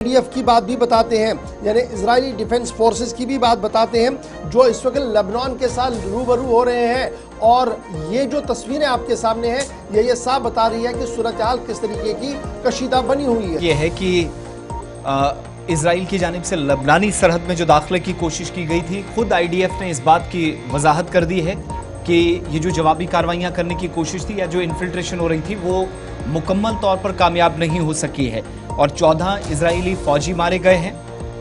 IDF کی بات بھی بتاتے ہیں، یعنی اسرائیلی ڈیفنس فورسز کی بھی بات بتاتے ہیں جو اس وقت لبنان کے ساتھ روبرو ہو رہے ہیں، اور یہ جو تصویریں آپ کے سامنے ہیں یہ صاف بتا رہی ہے کہ صورتحال کس طریقے کی کشیدہ بنی ہوئی ہے۔ یہ ہے کہ اسرائیل کی جانب سے لبنانی سرحد میں جو داخلے کی کوشش کی گئی تھی، خود IDF نے اس بات کی وضاحت کر دی ہے کہ یہ جو جوابی کاروائیاں کرنے کی کوشش تھی یا جو انفلٹریشن ہو رہی تھی وہ مکمل طور پر کامیاب نہیں ہو سکی ہے، اور 14 اسرائیلی فوجی مارے گئے ہیں،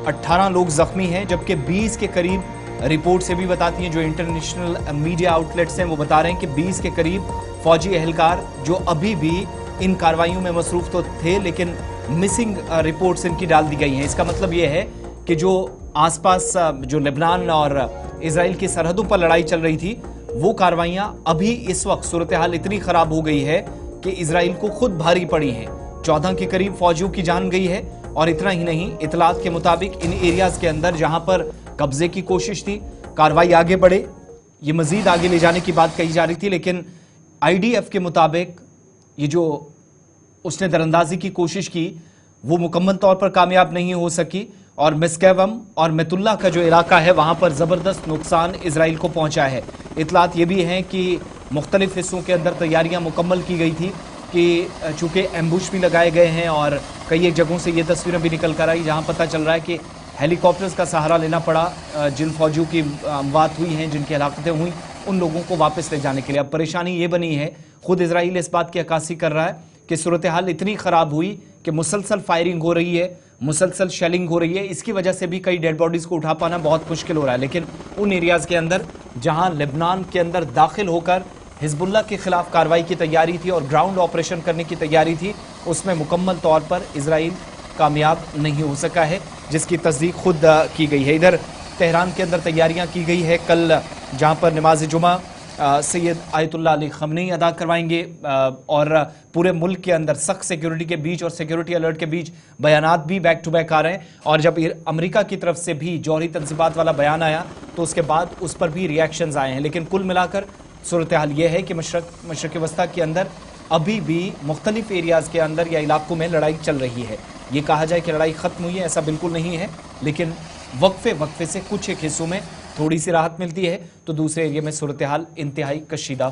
18 لوگ زخمی ہیں، جبکہ 20 کے قریب رپورٹ سے بھی بتاتی ہیں، جو انٹرنیشنل میڈیا آؤٹ لیٹس ہیں وہ بتا رہے ہیں کہ 20 کے قریب فوجی اہلکار جو ابھی بھی ان کاروائیوں میں مصروف تو تھے لیکن مسنگ رپورٹس ان کی ڈال دی گئی ہیں۔ اس کا مطلب یہ ہے کہ جو آس پاس جو لبنان اور اسرائیل کی سرحدوں پر لڑائی چل رہی تھی وہ کاروائیاں ابھی اس وقت صورتحال اتنی خراب ہو گئی ہے کہ اسرائیل کو خود بھاری پڑی ہیں، 14 کے قریب فوجیوں کی جان گئی ہے، اور اتنا ہی نہیں، اطلاعات کے مطابق ان ایریاز کے اندر جہاں پر قبضے کی کوشش تھی، کاروائی آگے بڑھے، یہ مزید آگے لے جانے کی بات کہی جا رہی تھی، لیکن IDF کے مطابق یہ جو اس نے دراندازی کی کوشش کی وہ مکمل طور پر کامیاب نہیں ہو سکی، اور مسکیوم اور میت اللہ کا جو علاقہ ہے وہاں پر زبردست نقصان اسرائیل کو پہنچا ہے۔ اطلاعات یہ بھی ہیں کہ مختلف حصوں کے اندر تیاریاں مکمل کی گئی تھی کہ چونکہ ایمبوش بھی لگائے گئے ہیں، اور کئی ایک جگہوں سے یہ تصویریں بھی نکل کر آئی جہاں پتہ چل رہا ہے کہ ہیلی کاپٹرز کا سہارا لینا پڑا، جن فوجیوں کی اموات ہوئی ہیں، جن کی ہلاکتیں ہوئیں، ان لوگوں کو واپس لے جانے کے لیے۔ اب پریشانی یہ بنی ہے، خود اسرائیل اس بات کی عکاسی کر رہا ہے کہ صورتحال اتنی خراب ہوئی کہ مسلسل فائرنگ ہو رہی ہے، مسلسل شیلنگ ہو رہی ہے، اس کی وجہ سے بھی کئی ڈیڈ باڈیز کو اٹھا پانا بہت مشکل ہو رہا ہے، لیکن ان ایریاز کے اندر جہاں لبنان کے اندر داخل ہو کر حزب اللہ کے خلاف کارروائی کی تیاری تھی اور گراؤنڈ آپریشن کرنے کی تیاری تھی، اس میں مکمل طور پر اسرائیل کامیاب نہیں ہو سکا ہے، جس کی تصدیق خود کی گئی ہے۔ ادھر تہران کے اندر تیاریاں کی گئی ہے، کل جہاں پر نماز جمعہ سید آیت اللہ علی خامنئی ادا کروائیں گے، اور پورے ملک کے اندر سخت سیکیورٹی کے بیچ اور سیکیورٹی الرٹ کے بیچ بیانات بھی بیک ٹو بیک آ رہے ہیں، اور جب امریکہ کی طرف سے بھی جوہری تنصیبات والا بیان آیا تو اس کے بعد اس پر بھی ریاکشنز آئے ہیں، لیکن کل ملا کر صورتحال یہ ہے کہ مشرق وسطیٰ کے اندر ابھی بھی مختلف ایریاز کے اندر یا علاقوں میں لڑائی چل رہی ہے۔ یہ کہا جائے کہ لڑائی ختم ہوئی ہے، ایسا بالکل نہیں ہے، لیکن وقفے سے کچھ ایک حصوں میں تھوڑی سی راحت ملتی ہے تو دوسرے ایریا میں صورتحال انتہائی کشیدہ ہو